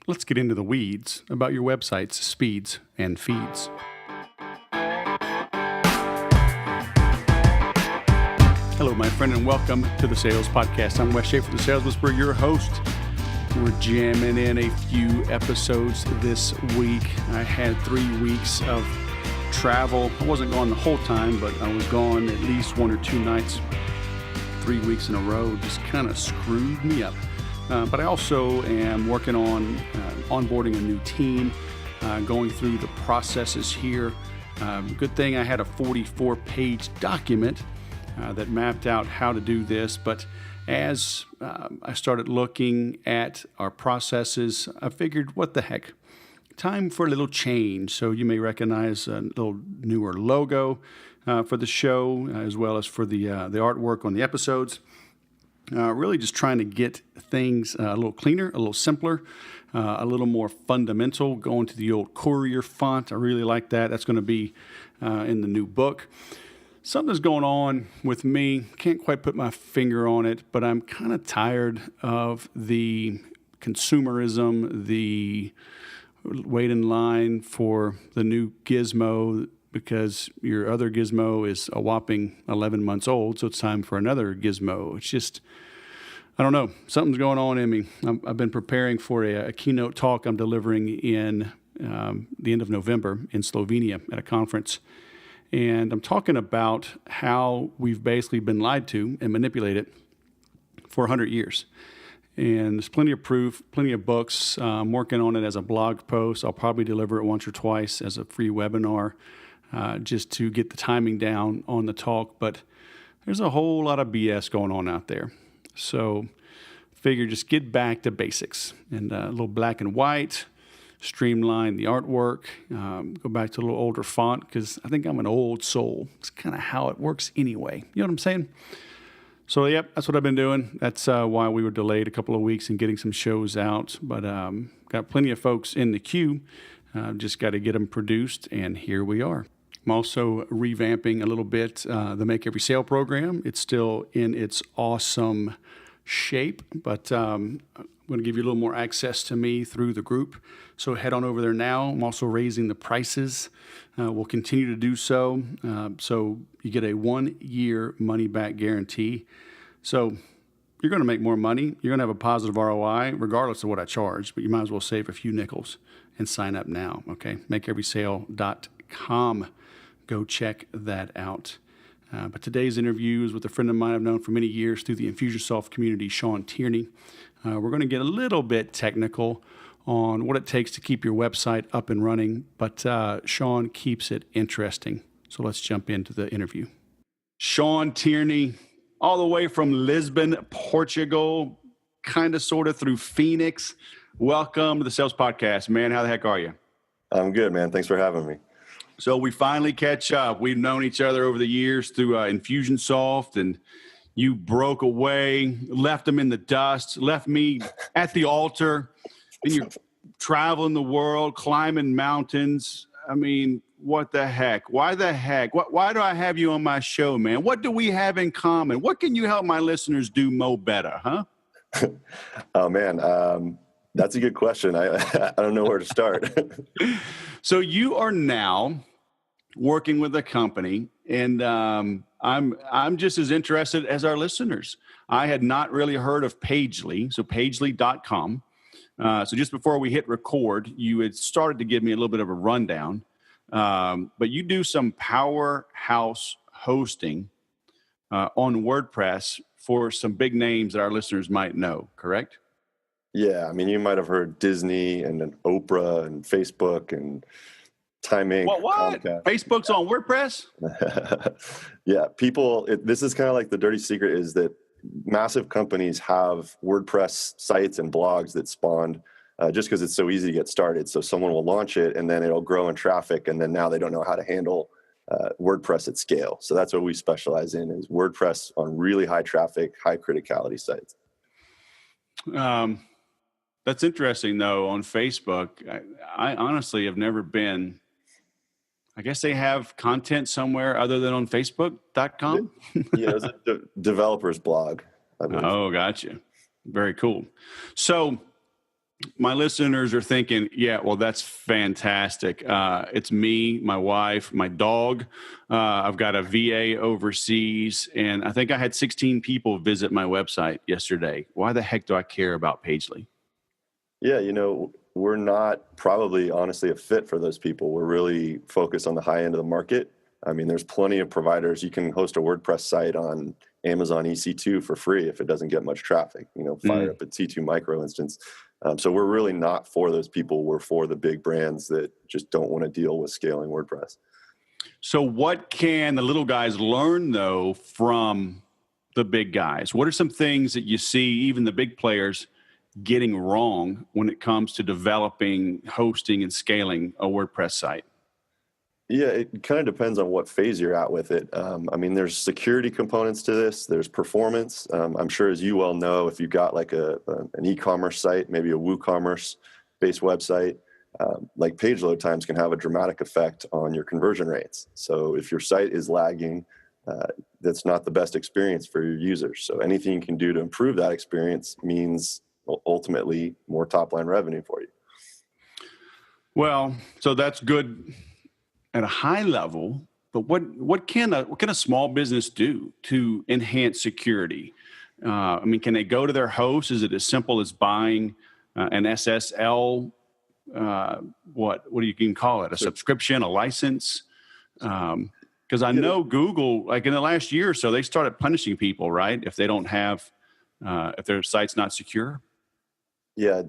let's get into the weeds about your website's speeds and feeds. Hello, my friend, and welcome to the Sales Podcast. I'm Wes Schaefer, the Sales Whisperer, your host. We're jamming in a few episodes this week. I had 3 weeks of travel. I wasn't gone the whole time, but I was gone at least 1 or 2 nights, 3 weeks in a row. Just kind of screwed me up. But I also am working on onboarding a new team, going through the processes here. Good thing I had a 44-page document that mapped out how to do this. But as I started looking at our processes, I figured, what the heck? Time for a little change. So you may recognize a little newer logo for the show, as well as for the artwork on the episodes. Really just trying to get things a little cleaner, a little simpler, a little more fundamental, going to the old Courier font. I really like that. That's going to be in the new book. Something's going on with me. Can't quite put my finger on it, but I'm kind of tired of the consumerism, the wait in line for the new gizmo, because your other gizmo is a whopping 11 months old, so it's time for another gizmo. It's just, I don't know, something's going on in me. I've been preparing for a keynote talk I'm delivering in the end of November in Slovenia at a conference, and I'm talking about how we've basically been lied to and manipulated for 100 years. And there's plenty of proof, plenty of books. I'm working on it as a blog post. I'll probably deliver it once or twice as a free webinar, just to get the timing down on the talk. But there's a whole lot of BS going on out there. So figure just get back to basics and a little black and white, streamline the artwork, go back to a little older font, because I think I'm an old soul. It's kind of how it works anyway. You know what I'm saying? So, yep, that's what I've been doing. That's why we were delayed a couple of weeks in getting some shows out. But got plenty of folks in the queue. Just got to get them produced, and here we are. I'm also revamping a little bit the Make Every Sale program. It's still in its awesome shape, but I'm going to give you a little more access to me through the group. So head on over there now. I'm also raising the prices. We'll continue to do so. So you get a 1-year money-back guarantee. So you're going to make more money. You're going to have a positive ROI regardless of what I charge, but you might as well save a few nickels and sign up now, okay? MakeEverySale.com. Go check that out. But today's interview is with a friend of mine I've known for many years through the Infusionsoft community, Tierney. We're going to get a little bit technical on what it takes to keep your website up and running, but Sean keeps it interesting. So let's jump into the interview. Tierney, all the way from Lisbon, Portugal, kind of sort of through Phoenix. Welcome to the Sales Podcast, man. How the heck are you? I'm good, man. Thanks for having me. So we finally catch up. We've known each other over the years through Infusionsoft, and you broke away, left them in the dust, left me at the altar, and you're traveling the world, climbing mountains. I mean, what the heck? Why the heck? Why do I have you on my show, man? What do we have in common? What can you help my listeners do mo better, huh? Oh, man. That's a good question. I don't know where to start. So you are now working with a company, and I'm just as interested as our listeners. I had not really heard of Pagely, so Pagely.com. So just before we hit record, you had started to give me a little bit of a rundown. But you do some powerhouse hosting on WordPress for some big names that our listeners might know, correct? Yeah, I mean, you might have heard Disney and then Oprah and Facebook and Time Inc. What? Comcast. Facebook's on WordPress? Yeah, this is kind of like the dirty secret is that massive companies have WordPress sites and blogs that spawned just because it's so easy to get started. So someone will launch it and then it'll grow in traffic, and then now they don't know how to handle WordPress at scale. So that's what we specialize in, is WordPress on really high traffic, high criticality sites. That's interesting, though, on Facebook. I honestly have never been. I guess they have content somewhere other than on Facebook.com? Yeah, it's a developer's blog. Oh, gotcha. Very cool. So My listeners are thinking, yeah, well, that's fantastic. It's me, my wife, my dog. I've got a VA overseas, and I think I had 16 people visit my website yesterday. Why the heck do I care about Pagely? Yeah, we're not probably honestly a fit for those people. We're really focused on the high end of the market. I mean, there's plenty of providers. You can host a WordPress site on Amazon EC2 for free if it doesn't get much traffic. Fire up a T2 micro instance. So we're really not for those people. We're for the big brands that just don't want to deal with scaling WordPress. So what can the little guys learn, though, from the big guys? What are some things that you see even the big players getting wrong when it comes to developing, hosting, and scaling a WordPress site? Yeah, it kind of depends on what phase you're at with it. I mean, there's security components to this. There's performance. I'm sure, as you well know, if you've got like an e-commerce site, maybe a WooCommerce-based website, like page load times can have a dramatic effect on your conversion rates. So if your site is lagging, that's not the best experience for your users. So anything you can do to improve that experience means ultimately more top-line revenue for you. Well, so that's good at a high level, but what can a small business do to enhance security? I mean, can they go to their host? Is it as simple as buying an SSL? What do you can call it? A subscription, a license? Because I know Google, like in the last year or so, they started punishing people, right? If they don't have, if their site's not secure. Yeah,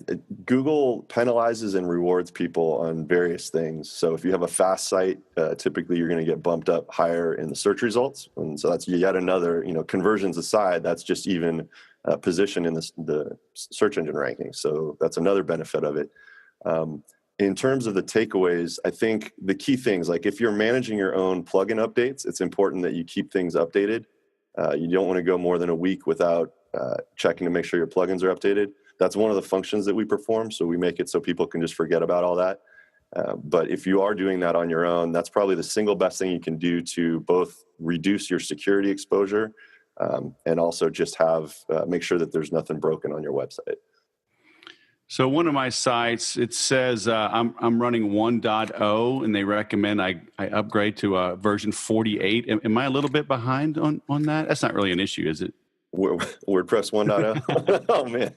Google penalizes and rewards people on various things. So if you have a fast site, typically you're going to get bumped up higher in the search results. And so that's yet another, conversions aside, that's just even position in the search engine ranking. So that's another benefit of it. In terms of the takeaways, I think the key things, like if you're managing your own plugin updates, it's important that you keep things updated. You don't want to go more than a week without checking to make sure your plugins are updated. That's one of the functions that we perform. So we make it so people can just forget about all that. But if you are doing that on your own, that's probably the single best thing you can do to both reduce your security exposure and also just make sure that there's nothing broken on your website. So one of my sites, it says I'm running 1.0, and they recommend I upgrade to version 48. Am I a little bit behind on that? That's not really an issue, is it? WordPress 1.0. Oh man.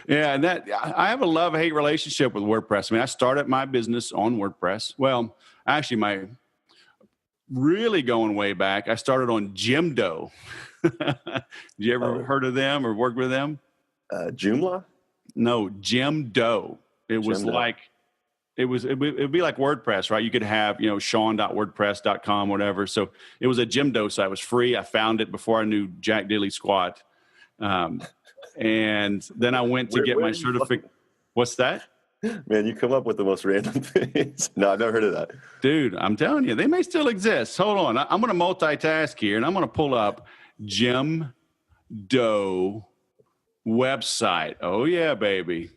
Yeah, and I have a love-hate relationship with WordPress. I mean, I started my business on WordPress. Well, actually, really going way back, I started on Jimdo. Did you ever heard of them or work with them? Joomla? No, Jimdo. It was Jimdo. like it'd be like WordPress, right? You could have, Sean.wordpress.com, whatever. So it was a Jimdo site. It was free. I found it before I knew jack diddly squat. And then I went to get my certificate. What's that? Man, you come up with the most random things. No, I've never heard of that. Dude, I'm telling you, they may still exist. Hold on. I'm going to multitask here, and I'm going to pull up Jimdo website. Oh, yeah, baby.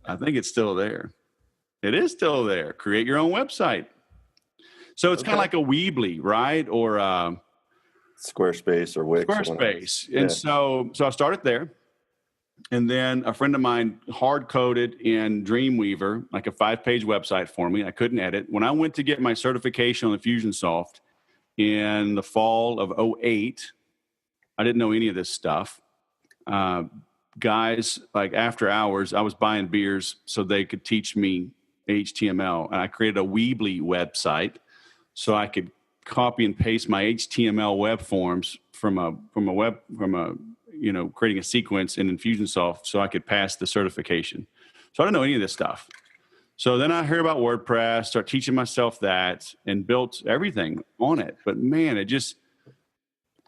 I think it's still there. It is still there. Create your own website. So it's kind of like a Weebly, right? Or Squarespace or Wix. Squarespace. And so I started there. And then a friend of mine hard-coded in Dreamweaver, like a 5-page website for me. I couldn't edit. When I went to get my certification on the Fusionsoft in the fall of 2008, I didn't know any of this stuff. Guys, like after hours, I was buying beers so they could teach me HTML, and I created a Weebly website so I could copy and paste my HTML web forms from creating a sequence in Infusionsoft so I could pass the certification. So I didn't know any of this stuff. So then I heard about WordPress, start teaching myself that, and built everything on it. But man,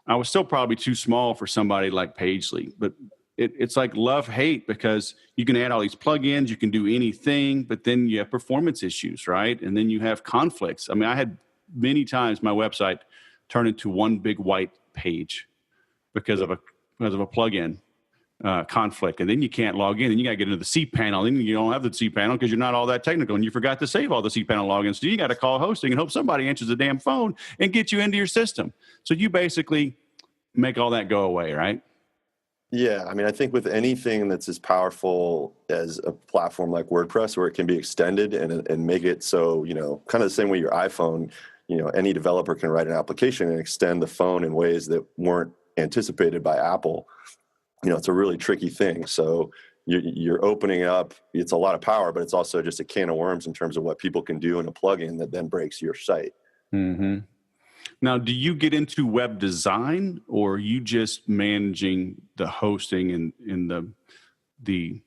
I was still probably too small for somebody like Pagely, but it's like love-hate, because you can add all these plugins, you can do anything, but then you have performance issues, right? And then you have conflicts. I mean, I had many times my website turn into one big white page because of a plugin conflict. And then you can't log in, and you got to get into the cPanel. Then you don't have the cPanel because you're not all that technical, and you forgot to save all the cPanel logins. So you got to call hosting and hope somebody answers the damn phone and get you into your system. So you basically make all that go away, right? Yeah, I mean, I think with anything that's as powerful as a platform like WordPress, where it can be extended and make it so, kind of the same way your iPhone, any developer can write an application and extend the phone in ways that weren't anticipated by Apple. It's a really tricky thing. So you're opening up, it's a lot of power, but it's also just a can of worms in terms of what people can do in a plugin that then breaks your site. Mm-hmm. Now, do you get into web design, or are you just managing the hosting and in the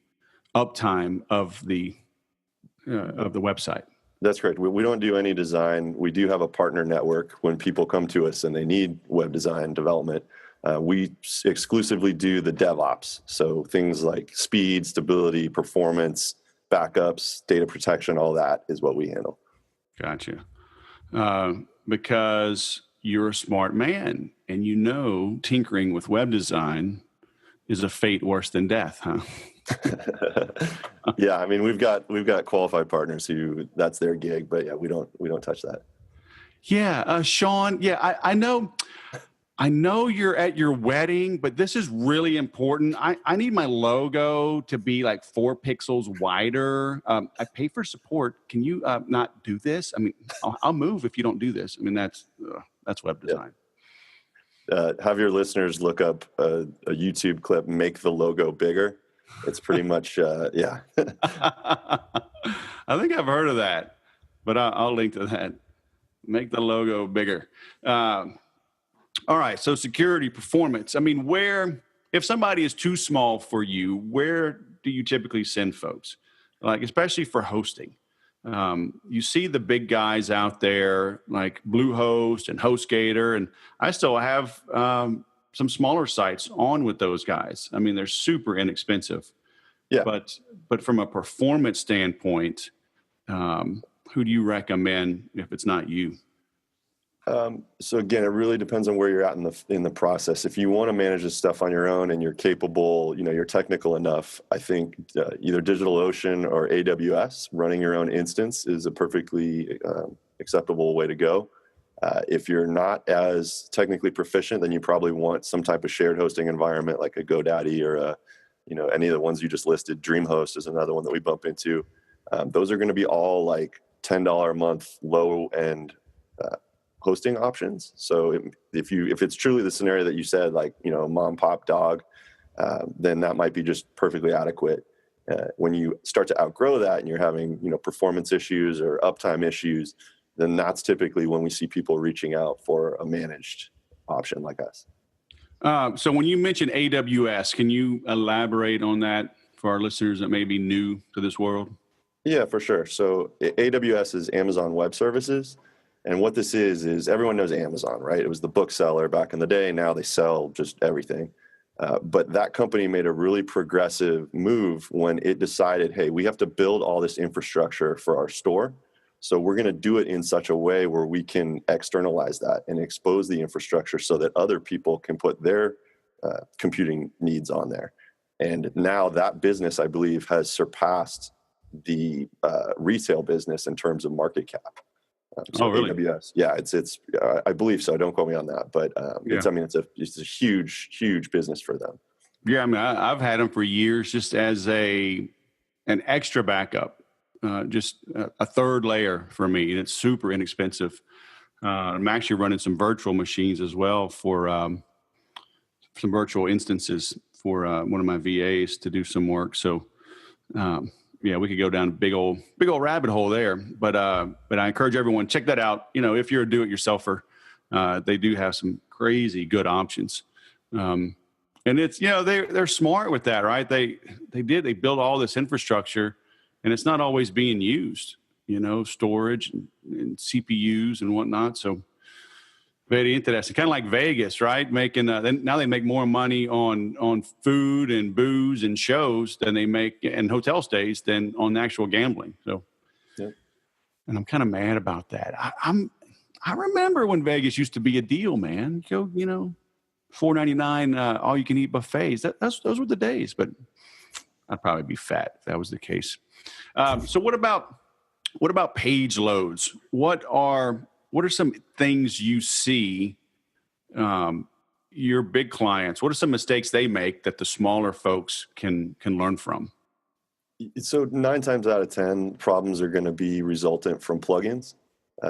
uptime of the website? That's correct. We don't do any design. We do have a partner network when people come to us and they need web design development. We exclusively do the DevOps. So things like speed, stability, performance, backups, data protection, all that is what we handle. Gotcha. Because you're a smart man and tinkering with web design is a fate worse than death, huh? Yeah, I mean, we've got qualified partners who that's their gig, but yeah, we don't touch that. Yeah, Sean. Yeah, I know you're at your wedding, but this is really important. I need my logo to be like 4 pixels wider. I pay for support. Can you not do this? I mean, I'll move if you don't do this. I mean, that's web design. Have your listeners look up a YouTube clip, make the logo bigger. It's pretty much, yeah. I think I've heard of that, but I'll link to that. Make the logo bigger. All right. So security, performance. I mean, if somebody is too small for you, where do you typically send folks? Like, especially for hosting. You see the big guys out there like Bluehost and HostGator, and I still have some smaller sites on with those guys. I mean, they're super inexpensive. Yeah. But from a performance standpoint, who do you recommend if it's not you? So again, it really depends on where you're at in the process. If you want to manage this stuff on your own and you're capable, you're technical enough, I think either DigitalOcean or AWS, running your own instance is a perfectly acceptable way to go. If you're not as technically proficient, then you probably want some type of shared hosting environment like a GoDaddy or any of the ones you just listed. DreamHost is another one that we bump into. Those are going to be all like $10 a month low end hosting options. So if it's truly the scenario that you said, like, mom pop dog, then that might be just perfectly adequate. When you start to outgrow that and you're having, performance issues or uptime issues, then that's typically when we see people reaching out for a managed option like us. So when you mentioned AWS, can you elaborate on that for our listeners that may be new to this world? Yeah, for sure. So AWS is Amazon Web Services. And what this is everyone knows Amazon, right? It was the bookseller back in the day. Now they sell just everything. But that company made a really progressive move when it decided, hey, we have to build all this infrastructure for our store. So we're going to do it in such a way where we can externalize that and expose the infrastructure so that other people can put their computing needs on there. And now that business, I believe, has surpassed the retail business in terms of market cap. So really? AWS, yeah, it's I believe so. Don't quote me on that, but it's a huge business for them. Yeah, I mean, I've had them for years, just as an extra backup, just a third layer for me, and it's super inexpensive. I'm actually running some virtual machines as well for some virtual instances for one of my VAs to do some work. So. Yeah, we could go down a big old rabbit hole there, but I encourage everyone, check that out. If you're a do-it-yourselfer, they do have some crazy good options, and it's they're smart with that, right? They build all this infrastructure, and it's not always being used. Storage and CPUs and whatnot. So very interesting, kind of like Vegas, right? Making now they make more money on food and booze and shows than they make and hotel stays than on actual gambling. So, Yep. And I'm kind of mad about that. I remember when Vegas used to be a deal, man. Go, $4.99 all you can eat buffets. Those were the days. But I'd probably be fat if that was the case. So what about page loads? What are some things you see your big clients, what are some mistakes they make that the smaller folks can learn from? So 9 times out of 10, problems are going to be resultant from plugins.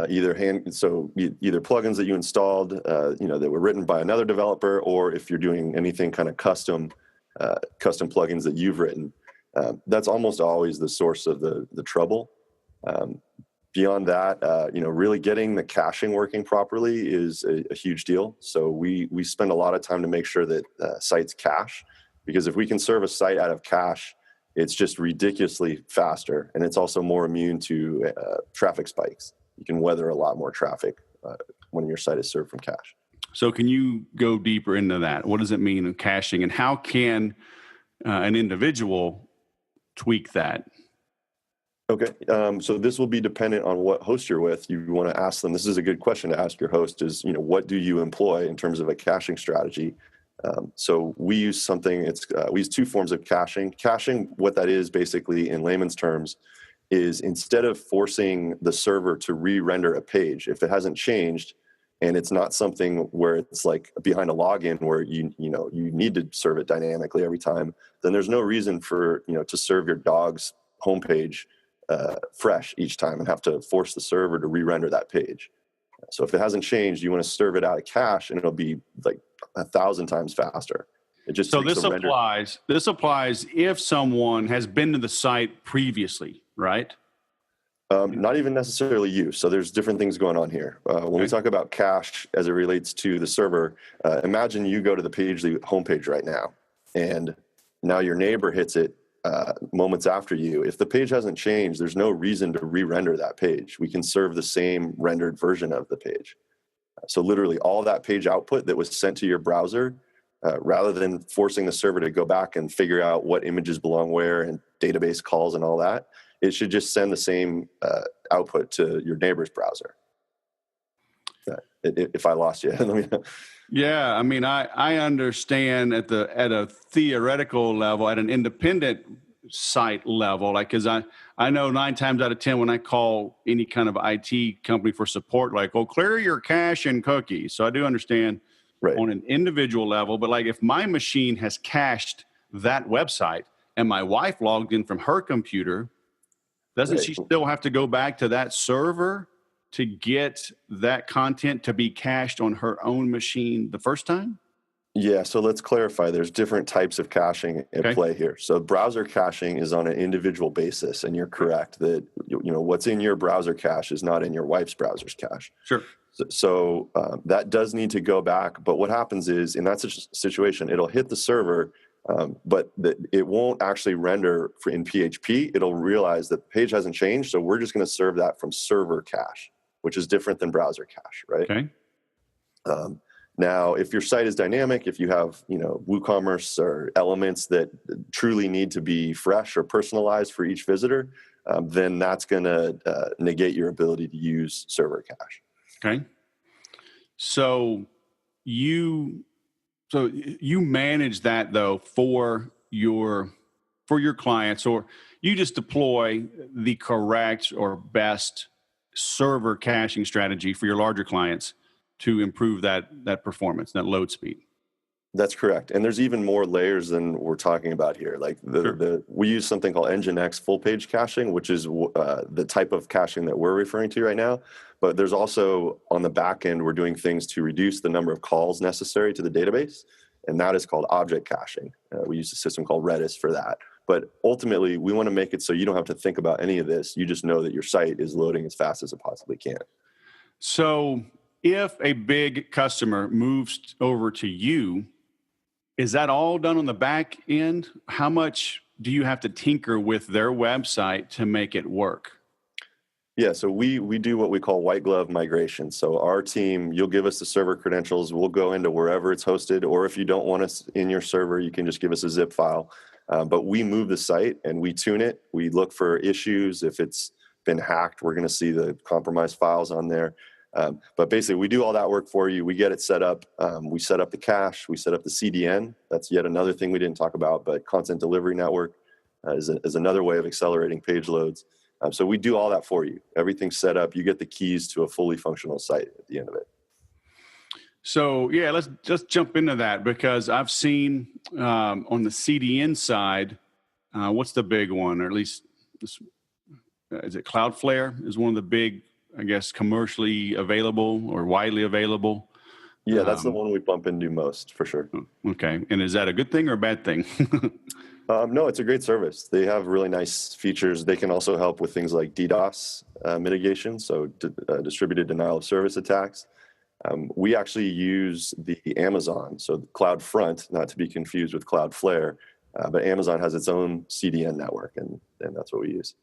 Either plugins that you installed, that were written by another developer, or if you're doing anything kind of custom plugins that you've written, that's almost always the source of the trouble. Beyond that, really getting the caching working properly is a huge deal. So we spend a lot of time to make sure that sites cache, because if we can serve a site out of cache, it's just ridiculously faster, and it's also more immune to traffic spikes. You can weather a lot more traffic when your site is served from cache. So can you go deeper into that? What does it mean in caching, and how can an individual tweak that? Okay. So this will be dependent on what host you're with. You want to ask them, this is a good question to ask your host, is, what do you employ in terms of a caching strategy? So we use we use 2 forms of caching. Caching, what that is basically in layman's terms, is instead of forcing the server to re-render a page, if it hasn't changed and it's not something where it's like behind a login where you need to serve it dynamically every time, then there's no reason for to serve your dog's homepage fresh each time and have to force the server to re-render that page. So if it hasn't changed, you want to serve it out of cache, and it'll be like 1,000 times faster. It just so this applies. This applies if someone has been to the site previously, right? Not even necessarily you. So there's different things going on here. When we talk about cache as it relates to the server, imagine you go to the Pagely homepage right now, and now your neighbor hits it moments after you. If the page hasn't changed, there's no reason to re-render that page. We can serve the same rendered version of the page. So literally all that page output that was sent to your browser, rather than forcing the server to go back and figure out what images belong where and database calls and all that, it should just send the same output to your neighbor's browser. If I lost you, let me know. Yeah, I mean, I understand at a theoretical level, at an independent site level, like, because I know 9 times out of 10 when I call any kind of IT company for support, like, oh, clear your cache and cookies. So I do understand on an individual level, but like if my machine has cached that website and my wife logged in from her computer, doesn't she still have to go back to that server to get that content to be cached on her own machine the first time? Yeah, so let's clarify. There's different types of caching at play here. So browser caching is on an individual basis, and you're correct that what's in your browser cache is not in your wife's browser's cache. Sure. So that does need to go back. But what happens is, in that situation, it'll hit the server, but it won't actually render in PHP. It'll realize that the page hasn't changed, so we're just going to serve that from server cache, which is different than browser cache, right? Okay. Now, if your site is dynamic, if you have, WooCommerce or elements that truly need to be fresh or personalized for each visitor, then that's going to negate your ability to use server cache. Okay. So you manage that though for your clients, or you just deploy the correct or best server caching strategy for your larger clients to improve that performance, that load speed. That's correct. And there's even more layers than we're talking about here. Like we use something called Nginx full page caching, which is the type of caching that we're referring to right now. But there's also on the back end, we're doing things to reduce the number of calls necessary to the database. And that is called object caching. We use a system called Redis for that. But ultimately, we want to make it so you don't have to think about any of this. You just know that your site is loading as fast as it possibly can. So if a big customer moves over to you, is that all done on the back end? How much do you have to tinker with their website to make it work? Yeah, so we do what we call white glove migration. So our team, you'll give us the server credentials. We'll go into wherever it's hosted, or if you don't want us in your server, you can just give us a zip file. But we move the site and we tune it. We look for issues. If it's been hacked, we're going to see the compromised files on there. But basically, we do all that work for you. We get it set up. We set up the cache. We set up the CDN. That's yet another thing we didn't talk about, but content delivery network is another way of accelerating page loads. So we do all that for you. Everything's set up. You get the keys to a fully functional site at the end of it. So yeah, let's just jump into that because I've seen on the CDN side, what's the big one, or at least is it Cloudflare is one of the big, I guess, commercially available or widely available. Yeah, that's the one we bump into most for sure. Okay. And is that a good thing or a bad thing? No, it's a great service. They have really nice features. They can also help with things like DDoS mitigation, so distributed denial of service attacks. We actually use the Amazon, so CloudFront, not to be confused with Cloudflare, but Amazon has its own CDN network, and that's what we use.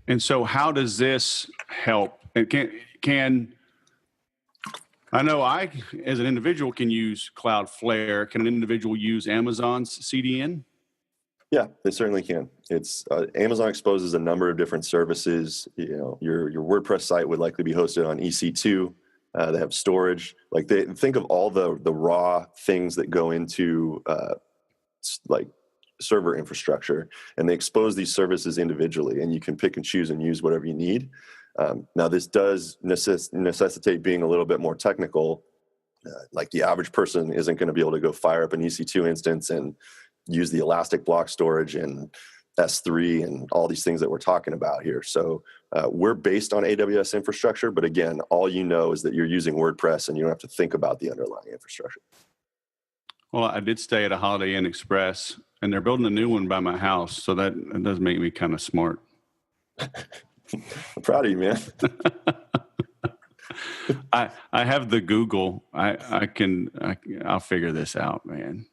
And so how does this help? And can I know I, as an individual, can use Cloudflare. Can an individual use Amazon's CDN? Yeah, they certainly can. It's Amazon exposes a number of different services. You know, your WordPress site would likely be hosted on EC2. They have storage. Like they think of all the raw things that go into like server infrastructure, and they expose these services individually, and you can pick and choose and use whatever you need. Now, this does necessitate being a little bit more technical. Like the average person isn't going to be able to go fire up an EC2 instance and use the elastic block storage and S3 and all these things that we're talking about here. So we're based on AWS infrastructure, but again, all you know is that you're using WordPress and you don't have to think about the underlying infrastructure. Well, I did stay at a Holiday Inn Express, and they're building a new one by my house, so that does make me kind of smart. I'm proud of you, man. I have the Google. I'll figure this out, man.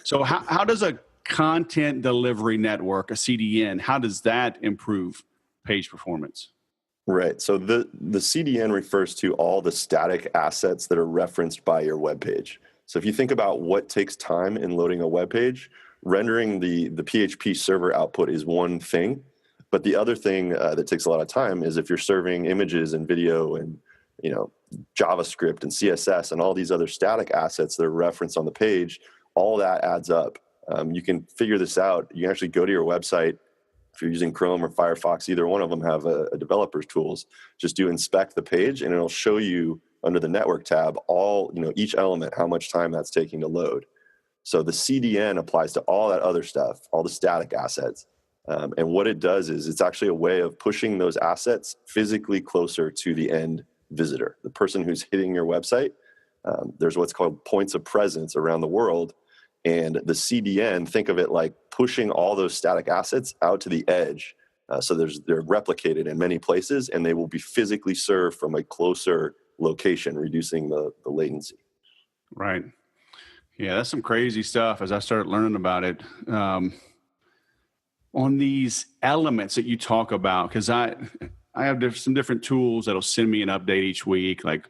So how does a content delivery network, a CDN, how does that improve page performance? Right. So the CDN refers to all the static assets that are referenced by your web page. So if you think about what takes time in loading a web page, rendering the PHP server output is one thing. But the other thing that takes a lot of time is if you're serving images and video and JavaScript and CSS and all these other static assets that are referenced on the page, all that adds up. You can figure this out. You can actually go to your website. If you're using Chrome or Firefox, either one of them have a developer's tools. Just do inspect the page, and it'll show you under the network tab all, each element, how much time that's taking to load. So the CDN applies to all that other stuff, all the static assets. And what it does is it's actually a way of pushing those assets physically closer to the end visitor, the person who's hitting your website. There's what's called points of presence around the world. And the CDN, think of it like pushing all those static assets out to the edge. So they're replicated in many places, and they will be physically served from a closer location, reducing the latency. Right. Yeah, that's some crazy stuff as I started learning about it. On these elements that you talk about, because I have some different tools that'll send me an update each week, like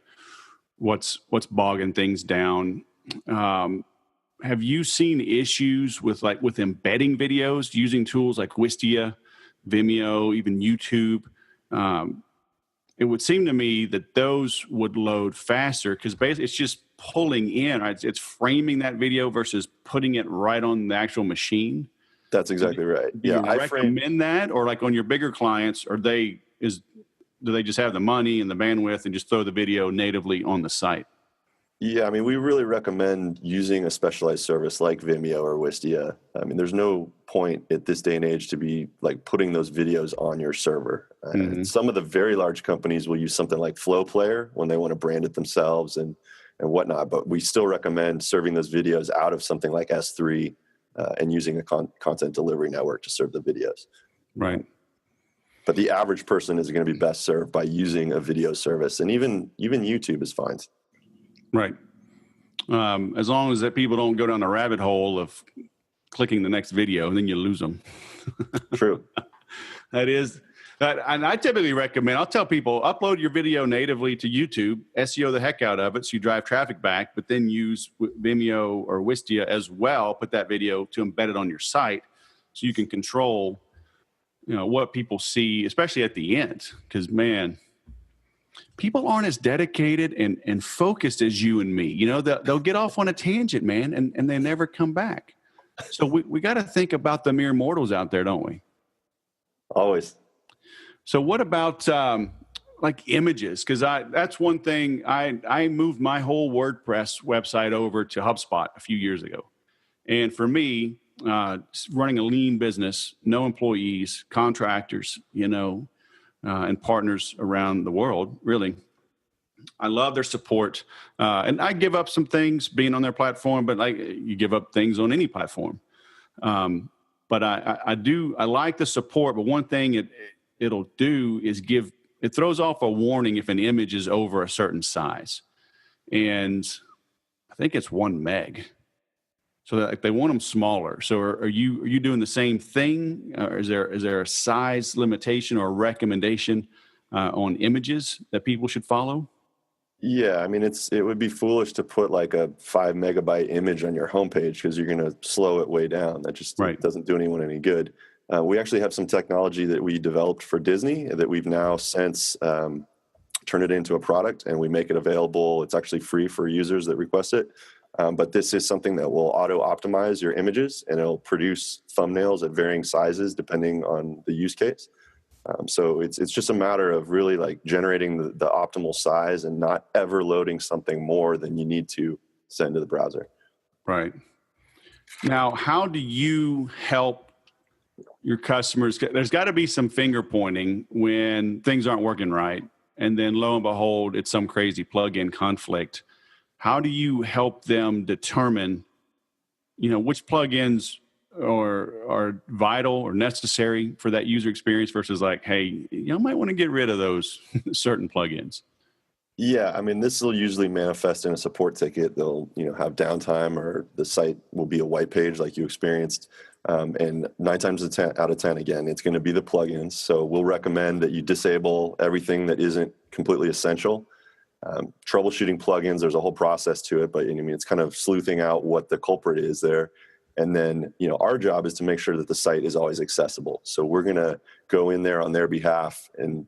what's bogging things down. Have you seen issues with embedding videos using tools like Wistia, Vimeo, even YouTube? It would seem to me that those would load faster because basically it's just pulling in, right? It's framing that video versus putting it right on the actual machine. That's exactly right. Do you recommend that, or like on your bigger clients, do they just have the money and the bandwidth and just throw the video natively on the site? Yeah, I mean, we really recommend using a specialized service like Vimeo or Wistia. I mean, there's no point at this day and age to be like putting those videos on your server. Mm-hmm. Some of the very large companies will use something like Flow Player when they want to brand it themselves and whatnot. But we still recommend serving those videos out of something like S3 and using a content delivery network to serve the videos. Right. But the average person is going to be best served by using a video service, and even YouTube is fine. Right. As long as that people don't go down the rabbit hole of clicking the next video, and then you lose them. True. And I typically recommend, I'll tell people, upload your video natively to YouTube, SEO the heck out of it so you drive traffic back, but then use Vimeo or Wistia as well, put that video to embed it on your site so you can control, what people see, especially at the end. Because, man, people aren't as dedicated and focused as you and me. They'll get off on a tangent, man, and they never come back. So we got to think about the mere mortals out there, don't we? Always. So what about like images, because that's one thing. I moved my whole WordPress website over to HubSpot a few years ago, and for me, running a lean business, no employees, contractors, and partners around the world, really, I love their support, and I give up some things being on their platform, but like you give up things on any platform. But I like the support. But one thing it'll do is it throws off a warning if an image is over a certain size, and I think it's 1 meg. So that they want them smaller. So are you doing the same thing? Or is there a size limitation or a recommendation on images that people should follow? Yeah, I mean, it would be foolish to put like a 5 megabyte image on your homepage because you're going to slow it way down. That just doesn't do anyone any good. We actually have some technology that we developed for Disney that we've now since turned it into a product, and we make it available. It's actually free for users that request it. But this is something that will auto-optimize your images, and it'll produce thumbnails at varying sizes depending on the use case. So it's just a matter of really like generating the optimal size and not ever loading something more than you need to send to the browser. Right. Now, how do you help your customers? There's got to be some finger pointing when things aren't working right. And then lo and behold, it's some crazy plugin conflict. How do you help them determine, which plugins are vital or necessary for that user experience versus like, hey, you might want to get rid of those certain plugins? Yeah, I mean, this will usually manifest in a support ticket. They'll, have downtime, or the site will be a white page like you experienced. And 9 times out of 10, again, it's going to be the plugins. So we'll recommend that you disable everything that isn't completely essential. Troubleshooting plugins, there's a whole process to it, but it's kind of sleuthing out what the culprit is there. And then, our job is to make sure that the site is always accessible. So we're going to go in there on their behalf and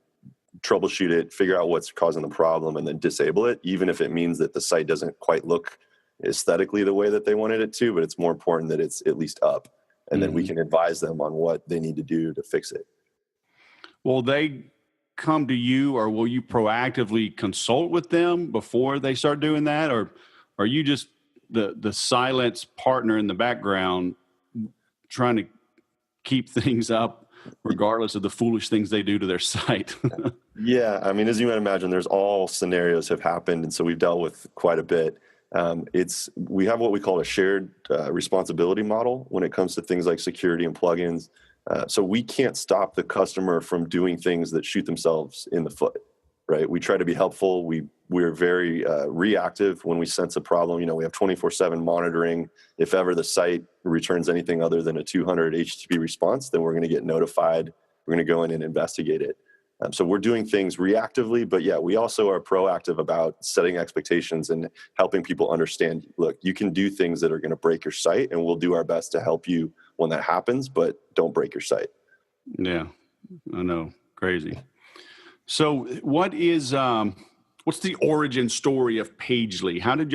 troubleshoot it, figure out what's causing the problem, and then disable it, even if it means that the site doesn't quite look aesthetically the way that they wanted it to, but it's more important that it's at least up. And then we can advise them on what they need to do to fix it. Will they come to you, or will you proactively consult with them before they start doing that? Or are you just the silent partner in the background trying to keep things up regardless of the foolish things they do to their site? Yeah, I mean, as you might imagine, there's all scenarios have happened, and so we've dealt with quite a bit. We have what we call a shared responsibility model when it comes to things like security and plugins. So we can't stop the customer from doing things that shoot themselves in the foot, right? We try to be helpful. We're very reactive when we sense a problem. We have 24/7 monitoring. If ever the site returns anything other than a 200 HTTP response, then we're going to get notified. We're going to go in and investigate it. So we're doing things reactively, but yeah, we also are proactive about setting expectations and helping people understand, look, you can do things that are going to break your site, and we'll do our best to help you when that happens, but don't break your site. Yeah, I know. Crazy. So what's the origin story of Pagely? How did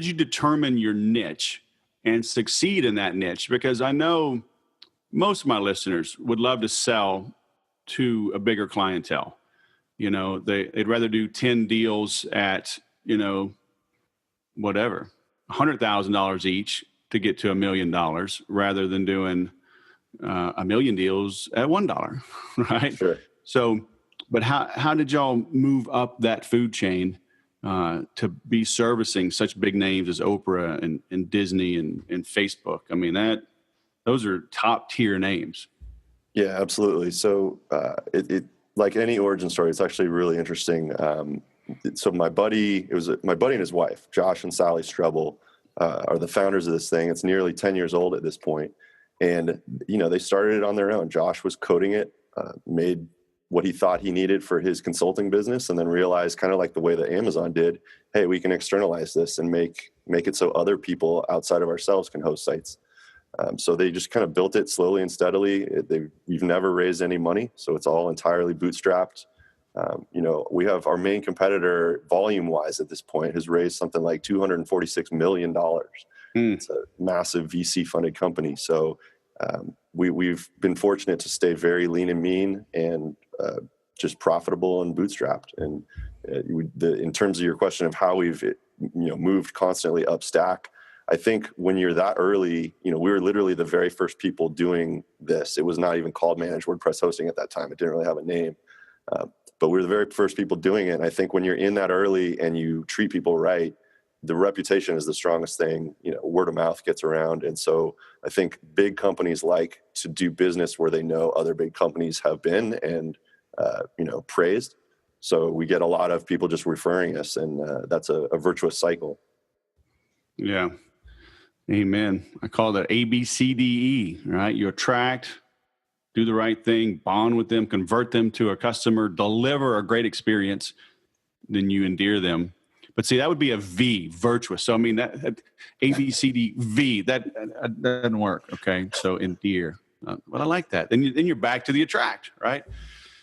you determine your niche and succeed in that niche? Because I know most of my listeners would love to sell to a bigger clientele. They'd rather do 10 deals at, whatever, $100,000 each to get to $1 million rather than doing 1 million deals at $1, right? Sure. So, but how did y'all move up that food chain to be servicing such big names as Oprah and Disney and Facebook? I mean, those are top tier names. Yeah, absolutely. So it like any origin story, it's actually really interesting. So my buddy and his wife, Josh and Sally Strebel, are the founders of this thing. It's nearly 10 years old at this point. And, they started it on their own. Josh was coding it, made what he thought he needed for his consulting business, and then realized, kind of like the way that Amazon did, hey, we can externalize this and make it so other people outside of ourselves can host sites. So they just kind of built it slowly and steadily. We've never raised any money, so it's all entirely bootstrapped. We have our main competitor, volume-wise at this point, has raised something like $246 million. It's a massive VC-funded company. So we've been fortunate to stay very lean and mean and just profitable and bootstrapped. And in terms of your question of how we've moved constantly up stack, I think when you're that early, we were literally the very first people doing this. It was not even called managed WordPress hosting at that time. It didn't really have a name. But we were the very first people doing it. And I think when you're in that early and you treat people right, the reputation is the strongest thing. Word of mouth gets around. And so I think big companies like to do business where they know other big companies have been and, praised. So we get a lot of people just referring us, and that's a virtuous cycle. Yeah. Amen. I call it ABCDE, right? You attract, do the right thing, bond with them, convert them to a customer, deliver a great experience, then you endear them. But see, that would be a V, virtuous. So, I mean, that ABCDV, that doesn't work, okay? So endear. But I like that. Then you're back to the attract, right?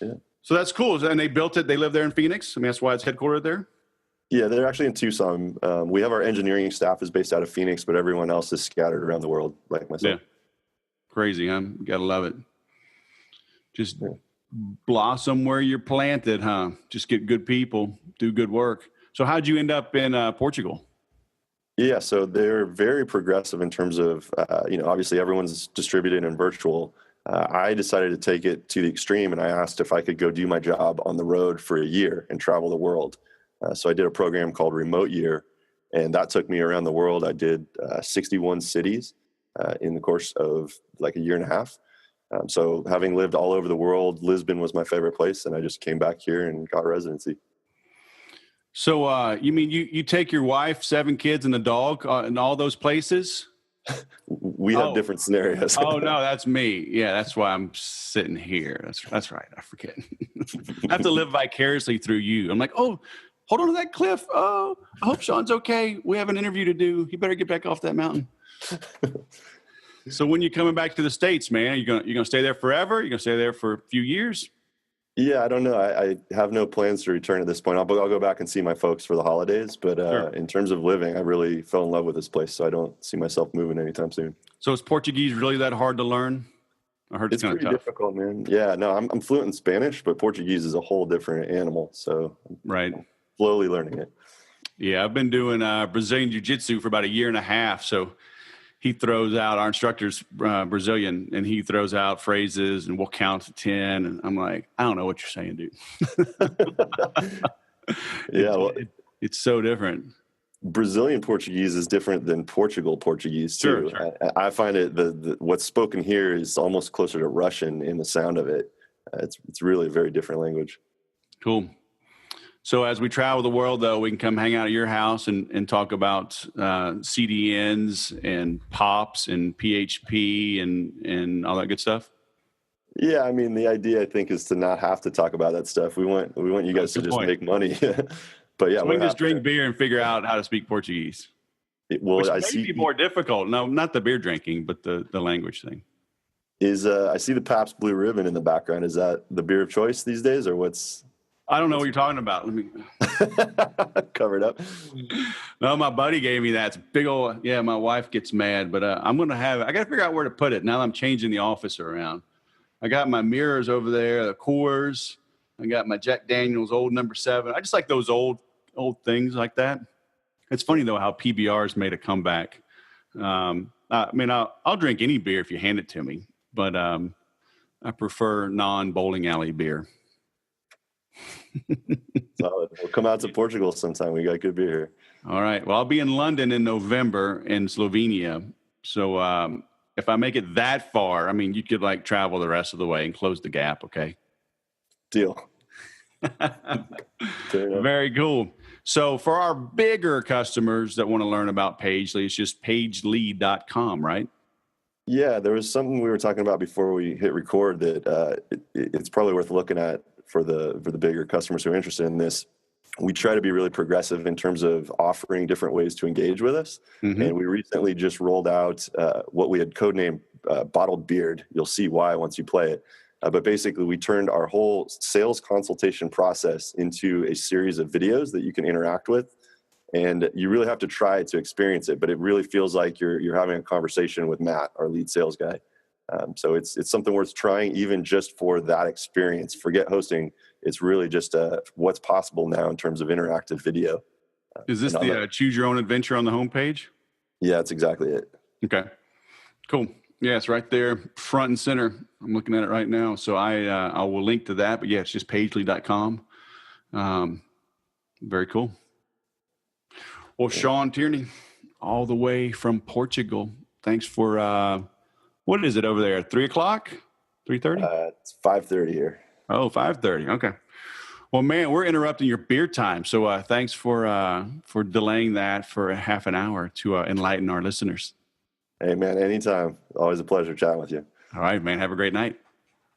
Yeah. So that's cool. And they built it. They live there in Phoenix. I mean, that's why it's headquartered there. Yeah, they're actually in Tucson. We have our engineering staff is based out of Phoenix, but everyone else is scattered around the world, like myself. Yeah. Crazy, huh? You gotta love it. Just blossom where you're planted, huh? Just get good people, do good work. So how'd you end up in Portugal? Yeah, so they're very progressive in terms of, obviously everyone's distributed and virtual. I decided to take it to the extreme, and I asked if I could go do my job on the road for a year and travel the world. So I did a program called Remote Year, and that took me around the world. I did 61 cities in the course of like a year and a half. So having lived all over the world, Lisbon was my favorite place, and I just came back here and got residency. So you mean you take your wife, 7 kids, and a dog in all those places? We have different scenarios. Oh, no, that's me. Yeah, that's why I'm sitting here. That's right. I forget. I have to live vicariously through you. I'm like, oh, hold on to that cliff. Oh, I hope Sean's okay. We have an interview to do. He better get back off that mountain. So when you're coming back to the States, man, you're gonna stay there forever? You're gonna stay there for a few years? Yeah, I don't know. I have no plans to return at this point. I'll go back and see my folks for the holidays. But Sure. In terms of living, I really fell in love with this place, so I don't see myself moving anytime soon. So is Portuguese really that hard to learn? I heard it's kind of pretty tough. difficult, man. Yeah, no, I'm fluent in Spanish, but Portuguese is a whole different animal. So Right. I'm slowly learning it. Yeah, I've been doing Brazilian Jiu-Jitsu for about a year and a half. So he throws out, our instructor's Brazilian, and he throws out phrases, and we'll count to 10. And I'm like, I don't know what you're saying, dude. Yeah, it's so different. Brazilian Portuguese is different than Portugal Portuguese too. Sure. I find it what's spoken here is almost closer to Russian in the sound of it. It's really a very different language. Cool. So as we travel the world, though, we can come hang out at your house and talk about CDNs and POPs and PHP and all that good stuff. Yeah, I mean, the idea I think is to not have to talk about that stuff. We want you guys to just make money. But yeah, so we can just drink beer and figure out how to speak Portuguese. Which may be more difficult. No, not the beer drinking, but the language thing. I see the Pabst Blue Ribbon in the background. Is that the beer of choice these days, or what's? I don't know what you're talking about. Let me cover it up. No, my buddy gave me that. It's big old. Yeah, my wife gets mad, but I got to figure out where to put it. Now that I'm changing the office around. I got my mirrors over there, the Coors. I got my Jack Daniel's old number 7. I just like those old things like that. It's funny though how PBR's made a comeback. I mean, I'll drink any beer if you hand it to me, but I prefer non-bowling alley beer. Solid. We'll come out to Portugal sometime. We got good beer here. All right. Well, I'll be in London in November in Slovenia. So if I make it that far, I mean, you could like travel the rest of the way and close the gap. Okay. Deal. Very cool. So for our bigger customers that want to learn about Pagely, it's just pagely.com, right? Yeah, there was something we were talking about before we hit record that it's probably worth looking at for the bigger customers who are interested in this. We try to be really progressive in terms of offering different ways to engage with us. Mm-hmm. And we recently just rolled out what we had codenamed Bottled Beard. You'll see why once you play it. But basically, we turned our whole sales consultation process into a series of videos that you can interact with. And you really have to try to experience it, but it really feels like you're having a conversation with Matt, our lead sales guy. So it's something worth trying, even just for that experience. Forget hosting. It's really just what's possible now in terms of interactive video. Is this the choose your own adventure on the homepage? Yeah, that's exactly it. Okay, cool. Yeah, it's right there, front and center. I'm looking at it right now. So I will link to that. But yeah, it's just pagely.com. Very cool. Well, Sean Tierney, all the way from Portugal. Thanks for, what is it over there? 3 o'clock? 3:30? It's 5:30 here. Oh, 5:30. Okay. Well, man, we're interrupting your beer time. So thanks for delaying that for a half an hour to enlighten our listeners. Hey, man, anytime. Always a pleasure chatting with you. All right, man. Have a great night.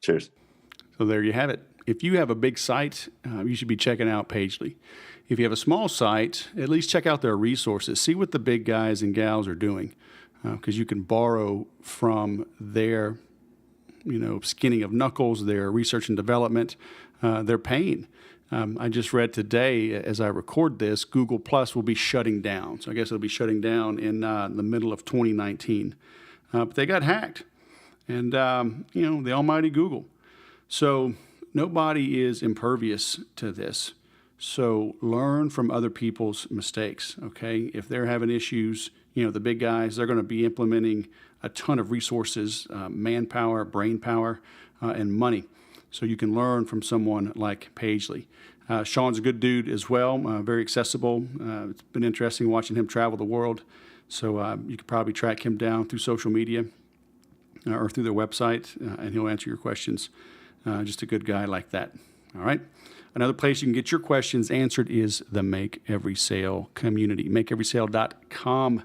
Cheers. So there you have it. If you have a big site, you should be checking out Pagely. If you have a small site, at least check out their resources. See what the big guys and gals are doing, because you can borrow from their, skinning of knuckles, their research and development, their pain. I just read today, as I record this, Google Plus will be shutting down. So I guess it'll be shutting down in the middle of 2019. But they got hacked, and the almighty Google. So nobody is impervious to this. So learn from other people's mistakes, okay? If they're having issues, the big guys, they're going to be implementing a ton of resources, manpower, brain power, and money. So you can learn from someone like Pagely. Sean's a good dude as well, very accessible. It's been interesting watching him travel the world. So you could probably track him down through social media or through their website, and he'll answer your questions. Just a good guy like that. All right. Another place you can get your questions answered is the Make Every Sale community, makeeverysale.com.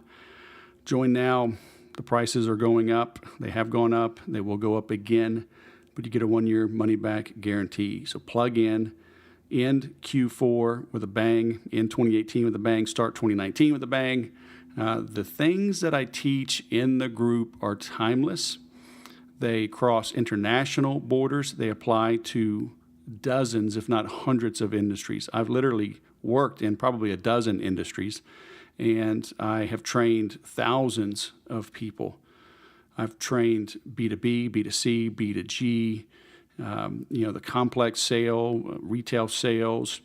Join now. The prices are going up. They have gone up. They will go up again, but you get a 1-year money-back guarantee. So plug in, end Q4 with a bang, end 2018 with a bang, start 2019 with a bang. The things that I teach in the group are timeless. They cross international borders. They apply to dozens, if not hundreds of industries. I've literally worked in probably a dozen industries, and I have trained thousands of people. I've trained B2B, B2C, B2G, the complex sale, retail sales,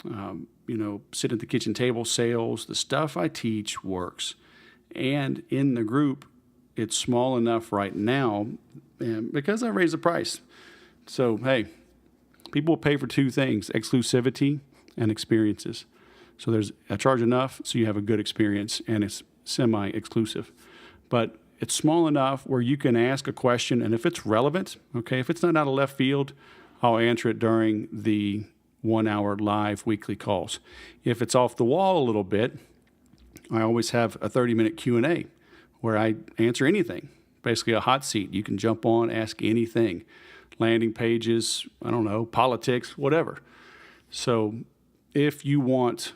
sit at the kitchen table sales. The stuff I teach works. And in the group, it's small enough right now because I raised the price. So, hey, people will pay for two things, exclusivity and experiences. So I charge enough so you have a good experience, and it's semi-exclusive. But it's small enough where you can ask a question, and if it's relevant, okay, if it's not out of left field, I'll answer it during the 1-hour live weekly calls. If it's off the wall a little bit, I always have a 30-minute Q&A where I answer anything, basically a hot seat. You can jump on, ask anything. Landing pages, politics, whatever. So if you want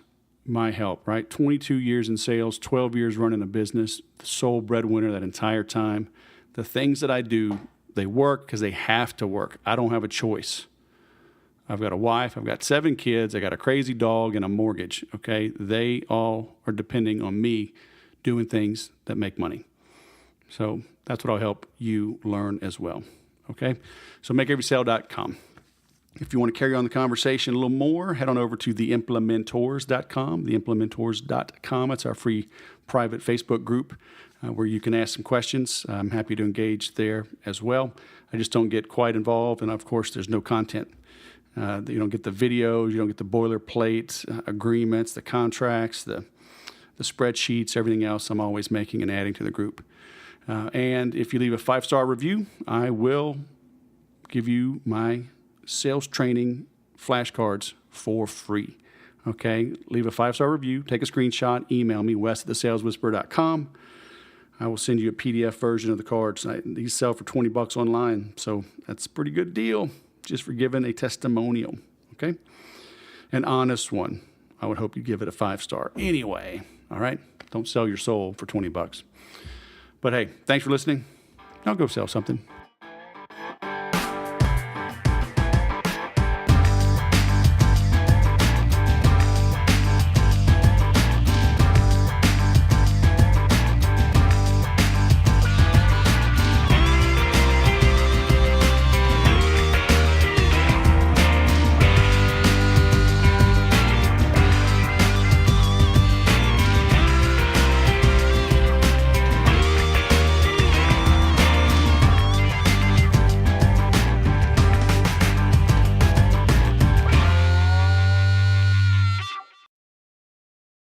my help, right? 22 years in sales, 12 years running a business, the sole breadwinner that entire time. The things that I do, they work because they have to work. I don't have a choice. I've got a wife, I've got 7 kids, I got a crazy dog and a mortgage, okay? They all are depending on me doing things that make money. So that's what I'll help you learn as well, okay? So makeeverysale.com. If you want to carry on the conversation a little more, head on over to theimplementors.com, theimplementors.com. It's our free private Facebook group where you can ask some questions. I'm happy to engage there as well. I just don't get quite involved, and of course, there's no content. You don't get the videos, you don't get the boilerplate agreements, the contracts, the spreadsheets, everything else I'm always making and adding to the group. And if you leave a 5-star review, I will give you my sales training flashcards for free. Okay, leave a 5-star review, take a screenshot, email me, wes@thesaleswhisperer.com. I will send you a PDF version of the cards. These sell for $20 online, so that's a pretty good deal just for giving a testimonial, okay? An honest one. I would hope you give it a 5-star anyway, all right? Don't sell your soul for $20. But hey, thanks for listening. Now go sell something.